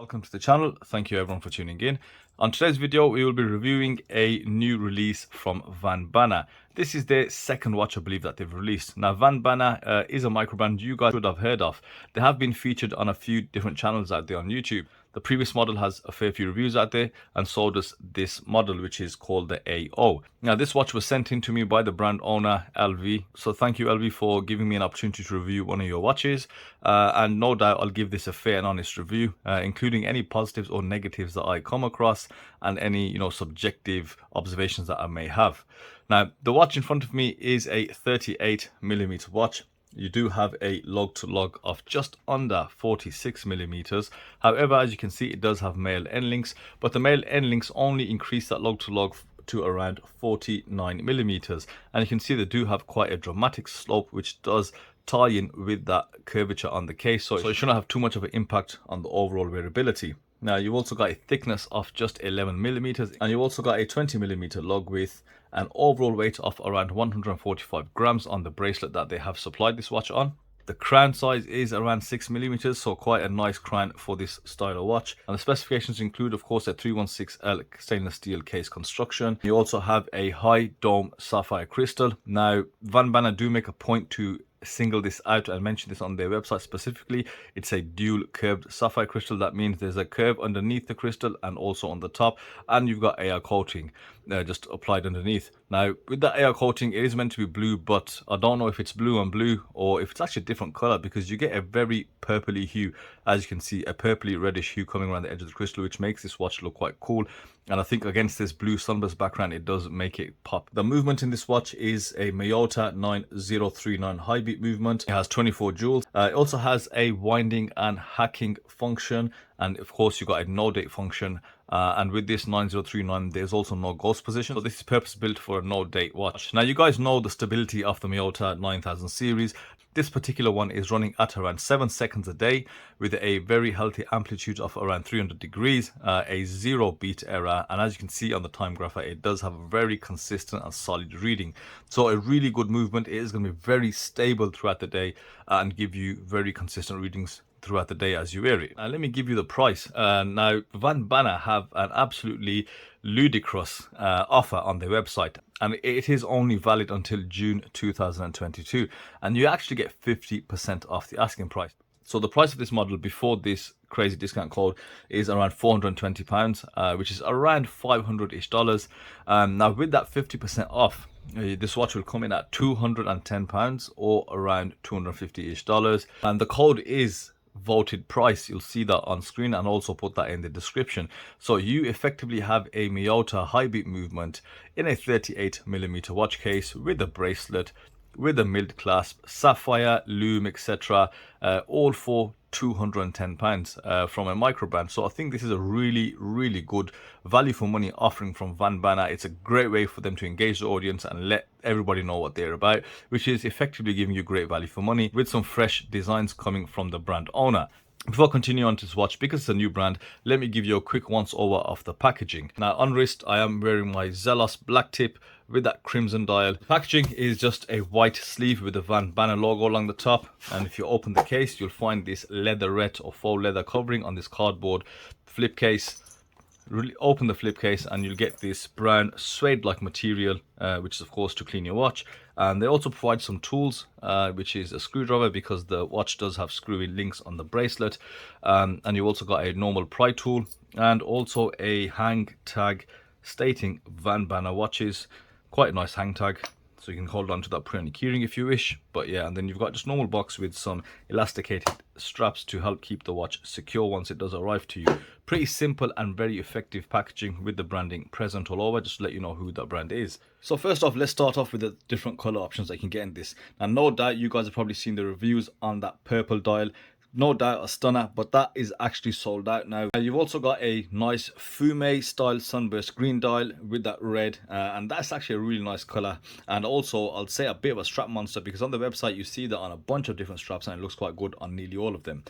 Welcome to the channel. Thank you everyone for tuning in. On today's video, we will be reviewing a new release from Van Banna. This is their second watch, I believe, that they've released. Now, Van Banna is a microbrand you guys should have heard of. They have been featured on a few different channels out there on YouTube. The previous model has a fair few reviews out there, and so does this model, which is called the AO. Now, this watch was sent in to me by the brand owner, LV. So thank you, LV, for giving me an opportunity to review one of your watches. And no doubt I'll give this a fair and honest review, including any positives or negatives that I come across and any, subjective observations that I may have. Now, the watch in front of me is a 38mm watch. You do have a log-to-log of just under 46mm. However, as you can see, it does have male end links, but the male end links only increase that log-to-log to around 49mm. And you can see they do have quite a dramatic slope, which does tie in with that curvature on the case, so it shouldn't have too much of an impact on the overall wearability. Now, you've also got a thickness of just 11mm, and you've also got a 20mm log width, an overall weight of around 145 grams on the bracelet that they have supplied this watch on. The crown size is around 6mm, so quite a nice crown for this style of watch. And the specifications include, of course, a 316L stainless steel case construction. You also have a high dome sapphire crystal. Now, Van Banna do make a point to single this out and mention this on their website specifically. It's a dual curved sapphire crystal. That means there's a curve underneath the crystal and also on the top, and you've got AR coating just applied underneath. Now, with that AR coating, it is meant to be blue, but I don't know if it's blue on blue or if it's actually a different color, because you get a very purpley hue. As you can see, a purpley reddish hue coming around the edge of the crystal, which makes this watch look quite cool. And I think against this blue sunburst background, it does make it pop. The movement in this watch is a Miyota 9039 high beat movement. It has 24 joules. It also has a winding and hacking function, and of course you've got a no date function. And with this 9039, there's also no ghost position. So this is purpose built for a no date watch. Now, you guys know the stability of the Miyota 9000 series. This particular one is running at around 7 seconds a day with a very healthy amplitude of around 300 degrees, a 0 beat error. And as you can see on the time grapher, it does have a very consistent and solid reading. So a really good movement. It is going to be very stable throughout the day and give you very consistent readings throughout the day as you wear it. Now, let me give you the price. Now, Van Banna have an absolutely ludicrous offer on their website, and it is only valid until June 2022, and you actually get 50% off the asking price. So the price of this model before this crazy discount code is around £420, which is around $500-ish. Now, with that 50% off, this watch will come in at £210 or around $250-ish, and the code is VOTEDPRICE. You'll see that on screen and also put that in the description. So you effectively have a Miyota high beat movement in a 38mm watch case with a bracelet, with a milled clasp, sapphire, loom, etc., all for £210 from a microbrand. So I think this is a really good value for money offering from Van Banna. It's a great way for them to engage the audience and let everybody know what they're about, which is effectively giving you great value for money with some fresh designs coming from the brand owner. Before I continue on to this watch, because it's a new brand, let me give you a quick once over of the packaging. Now, on wrist, I am wearing my Bezel-Less black tip with that crimson dial. The packaging is just a white sleeve with the Van Banna logo along the top, and if you open the case, you'll find this leatherette or faux leather covering on this cardboard flip case. Really open the flip case and you'll get this brown suede like material, which is of course to clean your watch. And they also provide some tools, which is a screwdriver, because the watch does have screw-in links on the bracelet. And you've also got a normal pry tool and also a hang tag stating Van Banna watches. Quite a nice hang tag, so you can hold on to that pre on your keyring if you wish. But yeah, and then you've got just normal box with some elasticated straps to help keep the watch secure once it does arrive to you. Pretty simple and very effective packaging with the branding present all over, just to let you know who that brand is. So first off, let's start off with the different color options that you can get in this. Now, no doubt you guys have probably seen the reviews on that purple dial. No doubt a stunner, but that is actually sold out now. You've also got a nice fume style sunburst green dial with that red, and that's actually a really nice color. And also, I'll say a bit of a strap monster, because on the website you see that on a bunch of different straps and it looks quite good on nearly all of them.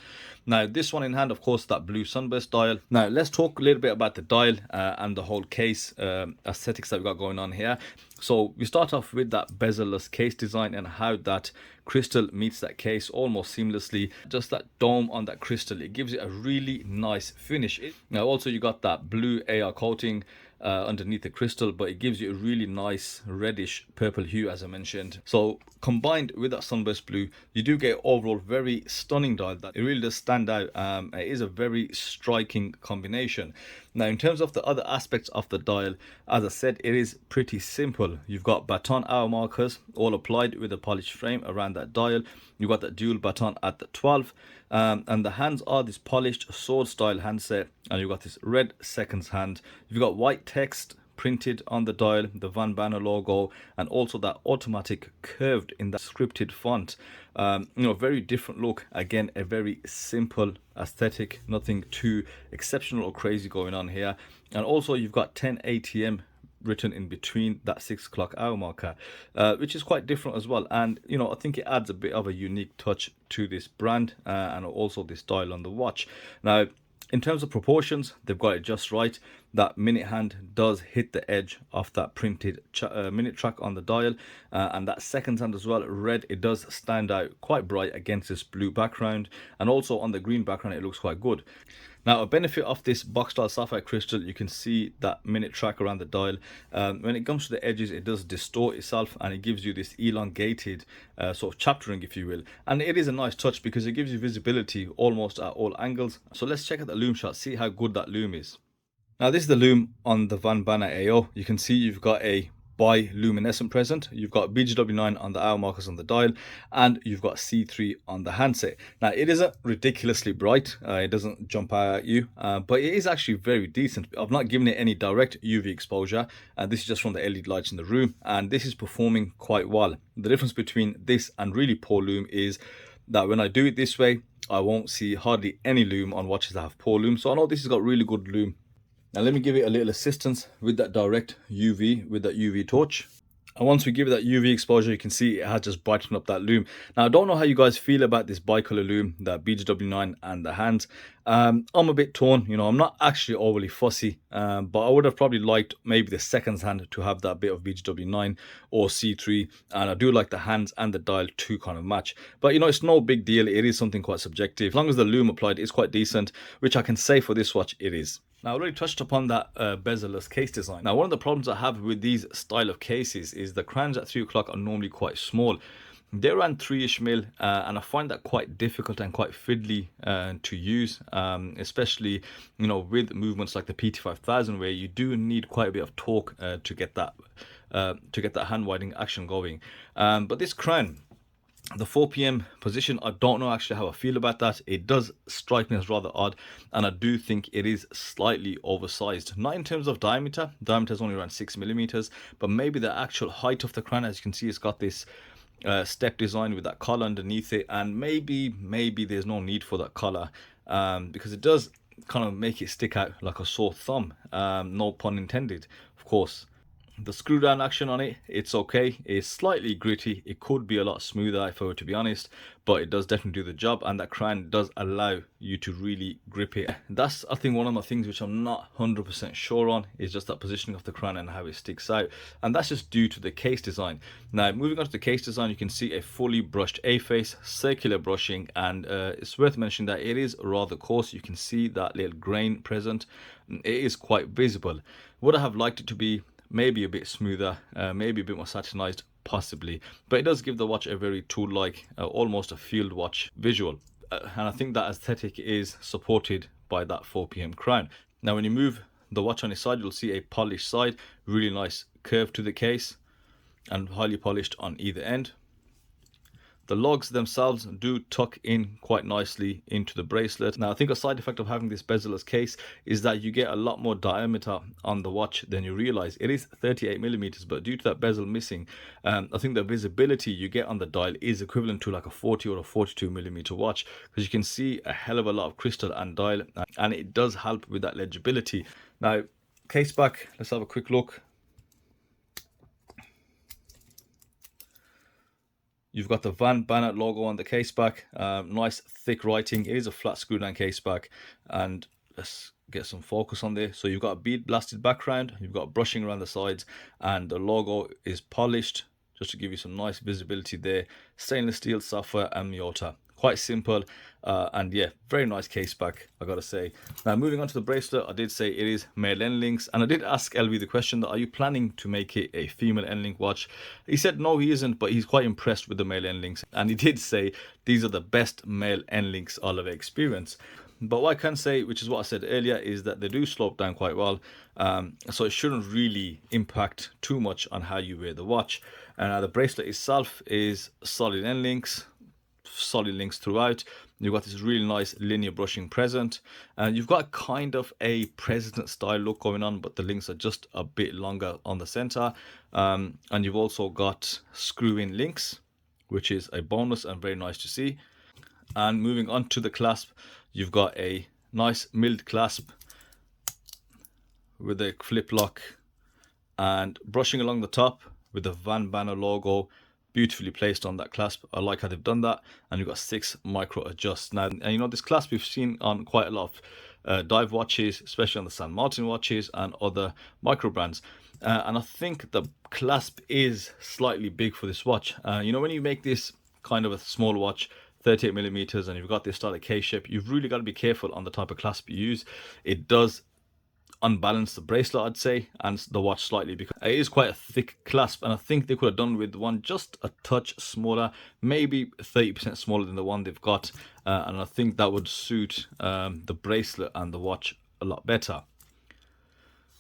Now, this one in hand, of course, that blue sunburst dial. Now, let's talk a little bit about the dial and the whole case aesthetics that we've got going on here. So we start off with that bezel-less case design and how that crystal meets that case almost seamlessly. Just that dome on that crystal, it gives it a really nice finish. Now also you got that blue AR coating underneath the crystal, but it gives you a really nice reddish purple hue, as I mentioned. So combined with that sunburst blue, you do get overall very stunning dial that it really does stand out. It is a very striking combination. Now in terms of the other aspects of the dial, as I said, it is pretty simple. You've got baton hour markers all applied with a polished frame around that dial. You've got that dual baton at the 12, and the hands are this polished sword style handset, and you've got this red seconds hand. You've got white text printed on the dial, the Van Banner logo, and also that automatic curved in that scripted font. Very different look. Again, a very simple aesthetic, nothing too exceptional or crazy going on here. And also you've got 10 ATM written in between that 6 o'clock hour marker, which is quite different as well. And I think it adds a bit of a unique touch to this brand and also this dial on the watch. Now in terms of proportions, they've got it just right. That minute hand does hit the edge of that printed minute track on the dial, and that seconds hand as well, red, it does stand out quite bright against this blue background, and also on the green background it looks quite good. Now a benefit of this box style sapphire crystal, you can see that minute track around the dial. When it comes to the edges, it does distort itself and it gives you this elongated sort of chaptering, if you will. And it is a nice touch because it gives you visibility almost at all angles. So let's check out the Loom Shot, see how good that loom is. Now this is the loom on the Van Banner AO. You can see you've got a bioluminescent present, you've got BGW9 on the hour markers on the dial, and you've got C3 on the handset. Now it isn't ridiculously bright, it doesn't jump out at you, but it is actually very decent. I've not given it any direct UV exposure, and this is just from the LED lights in the room, and this is performing quite well. The difference between this and really poor loom is that when I do it this way, I won't see hardly any loom on watches that have poor loom. So I know this has got really good loom. Now let me give it a little assistance with that direct UV, with that UV torch. And once we give it that UV exposure, you can see it has just brightened up that loom. Now I don't know how you guys feel about this bicolor loom, that BGW9 and the hands. I'm a bit torn, I'm not actually overly fussy, but I would have probably liked maybe the seconds hand to have that bit of BGW9 or C3, and I do like the hands and the dial to kind of match. But it's no big deal, it is something quite subjective. As long as the loom applied is quite decent, which I can say for this watch it is. Now, I already touched upon that bezel-less case design. Now, one of the problems I have with these style of cases is the crowns at 3 o'clock are normally quite small. They're around 3-ish mil, and I find that quite difficult and quite fiddly to use, especially with movements like the PT5000, where you do need quite a bit of torque to get that hand widening action going. But this crown, the 4 p.m. position, I don't know actually how I feel about that. It does strike me as rather odd, and I do think it is slightly oversized. Not in terms of diameter is only around 6 millimeters, but maybe the actual height of the crown. As you can see, it's got this step design with that collar underneath it, and maybe there's no need for that collar, because it does kind of make it stick out like a sore thumb. No pun intended, of course. The screw down action on it, it's okay. It's slightly gritty. It could be a lot smoother if I were to be honest, but it does definitely do the job, and that crown does allow you to really grip it. That's, I think, one of my things which I'm not 100% sure on, is just that positioning of the crown and how it sticks out, and that's just due to the case design. Now moving on to the case design, you can see a fully brushed A-face, circular brushing, and it's worth mentioning that it is rather coarse. You can see that little grain present. It is quite visible. Would I have liked it to be maybe a bit smoother, maybe a bit more satinized, possibly, but it does give the watch a very tool-like, almost a field watch visual, and I think that aesthetic is supported by that 4 p.m. crown. Now when you move the watch on its side, you'll see a polished side, really nice curve to the case, and highly polished on either end. The lugs themselves do tuck in quite nicely into the bracelet. Now I think a side effect of having this bezel-less case is that you get a lot more diameter on the watch than you realize. It is 38 millimeters, but due to that bezel missing, I think the visibility you get on the dial is equivalent to like a 40 or a 42 millimeter watch, because you can see a hell of a lot of crystal and dial, and it does help with that legibility. Now case back, let's have a quick look. You've got the Van Banner logo on the case back, nice thick writing. It is a flat screw down case back, and let's get some focus on there. So you've got a bead blasted background, you've got brushing around the sides, and the logo is polished just to give you some nice visibility there. Stainless steel software and Miyota. Quite simple, and yeah, very nice case back, I gotta say. Now moving on to the bracelet, I did say it is male end links, and I did ask LV the question that, are you planning to make it a female end link watch? He said no, he isn't, but he's quite impressed with the male end links, and he did say these are the best male end links I'll ever experience. But what I can say, which is what I said earlier, is that they do slope down quite well, so it shouldn't really impact too much on how you wear the watch. And the bracelet itself is solid end links, solid links throughout. You've got this really nice linear brushing present, and you've got kind of a president style look going on, but the links are just a bit longer on the center. And you've also got screw-in links, which is a bonus and very nice to see. And moving on to the clasp, you've got a nice milled clasp with a flip lock and brushing along the top with the Van Banner logo beautifully placed on that clasp. I like how they've done that. And you've got 6 micro adjusts. Now, and you know, this clasp we've seen on quite a lot of dive watches, especially on the San Martin watches and other micro brands. And I think the clasp is slightly big for this watch. You know, when you make this kind of a small watch, 38 millimeters, and you've got this style of case shape, you've really got to be careful on the type of clasp you use. It does unbalance the bracelet, I'd say, and the watch slightly, because it is quite a thick clasp, and I think they could have done with one just a touch smaller, maybe 30% smaller than the one they've got, and I think that would suit the bracelet and the watch a lot better.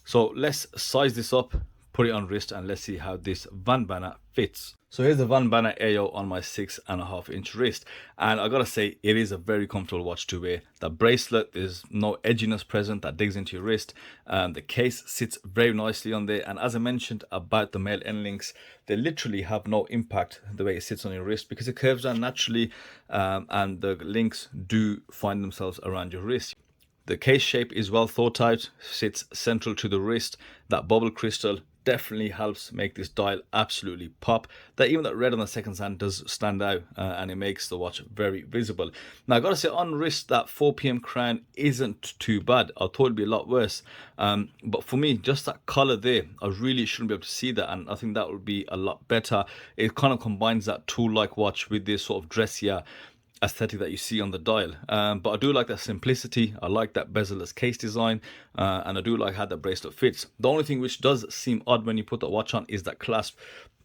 So let's size this up, put it on wrist, and let's see how this Van Banner fits. So here's the Van Banner AO on my 6.5 inch wrist, and I gotta say, it is a very comfortable watch to wear. The bracelet, there's no edginess present that digs into your wrist. The case sits very nicely on there, and as I mentioned about the male end links, they literally have no impact the way it sits on your wrist, because it curves down naturally, and the links do find themselves around your wrist. The case shape is well thought out, sits central to the wrist. That bubble crystal definitely helps make this dial absolutely pop. That even that red on the second hand does stand out, and it makes the watch very visible. Now I gotta say, on wrist, that 4 PM crown isn't too bad. I thought it'd be a lot worse, but for me, just that color there, I really shouldn't be able to see that, and I think that would be a lot better. It kind of combines that tool-like watch with this sort of dressier aesthetic that you see on the dial, but I do like that simplicity. I like that bezel-less case design, and I do like how the bracelet fits. The only thing which does seem odd when you put the watch on is that clasp.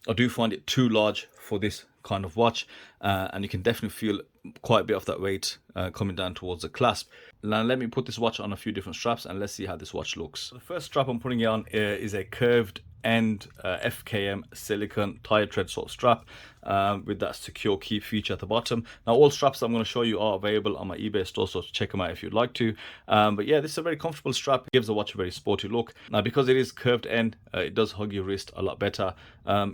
I do find it too large for this kind of watch, and you can definitely feel quite a bit of that weight coming down towards the clasp. Now let me put this watch on a few different straps, and let's see how this watch looks. The first strap I'm putting it on is a curved end FKM silicone tire tread sort of strap, with that secure keep feature at the bottom. Now all straps I'm going to show you are available on my eBay store, so check them out if you'd like to. But yeah, this is a very comfortable strap. It gives the watch a very sporty look. Now because it is curved end, it does hug your wrist a lot better.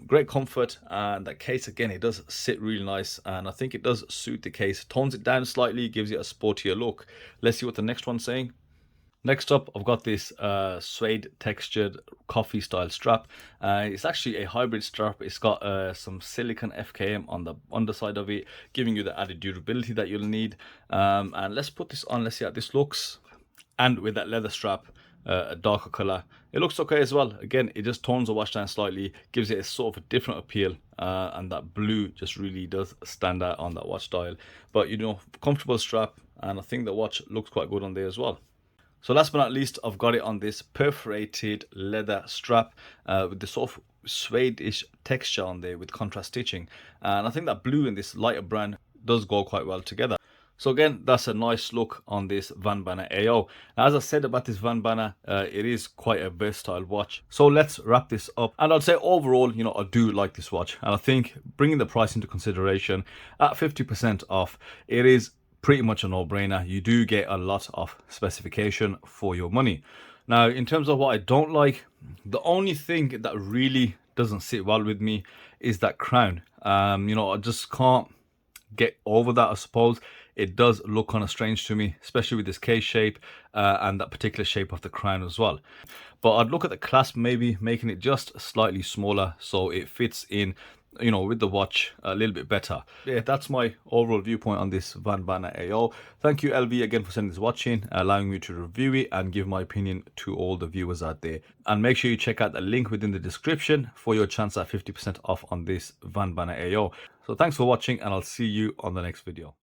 Great comfort, and that case again, it does sit really nice, and I think it does suit the case. Tones it down slightly, gives it a sportier look. Let's see what the next one's saying. Next up, I've got this suede textured coffee style strap. It's actually a hybrid strap. It's got some silicone FKM on the underside of it, giving you the added durability that you'll need. And let's put this on, let's see how this looks. And with that leather strap, a darker color, it looks okay as well. Again, it just tones the watch down slightly, gives it a sort of a different appeal, and that blue just really does stand out on that watch dial. But you know, comfortable strap, and I think the watch looks quite good on there as well. So last but not least, I've got it on this perforated leather strap with the sort of suede-ish texture on there with contrast stitching, and I think that blue and this lighter brown does go quite well together. So again, that's a nice look on this Van Banner AO. Now, as I said about this Van Banner, it is quite a versatile watch. So let's wrap this up. And I'd say overall, you know, I do like this watch, and I think bringing the price into consideration at 50% off, it is pretty much a no-brainer. You do get a lot of specification for your money. Now, in terms of what I don't like, the only thing that really doesn't sit well with me is that crown. You know, I just can't get over that, I suppose. It does look kind of strange to me, especially with this case shape and that particular shape of the crown as well. But I'd look at the clasp, maybe making it just slightly smaller so it fits in you know, with the watch a little bit better. Yeah, that's my overall viewpoint on this Van Bana AO. Thank you LV again for sending this watch in, allowing me to review it and give my opinion to all the viewers out there. And make sure you check out the link within the description for your chance at 50% off on this Van Bana AO. So thanks for watching, and I'll see you on the next video.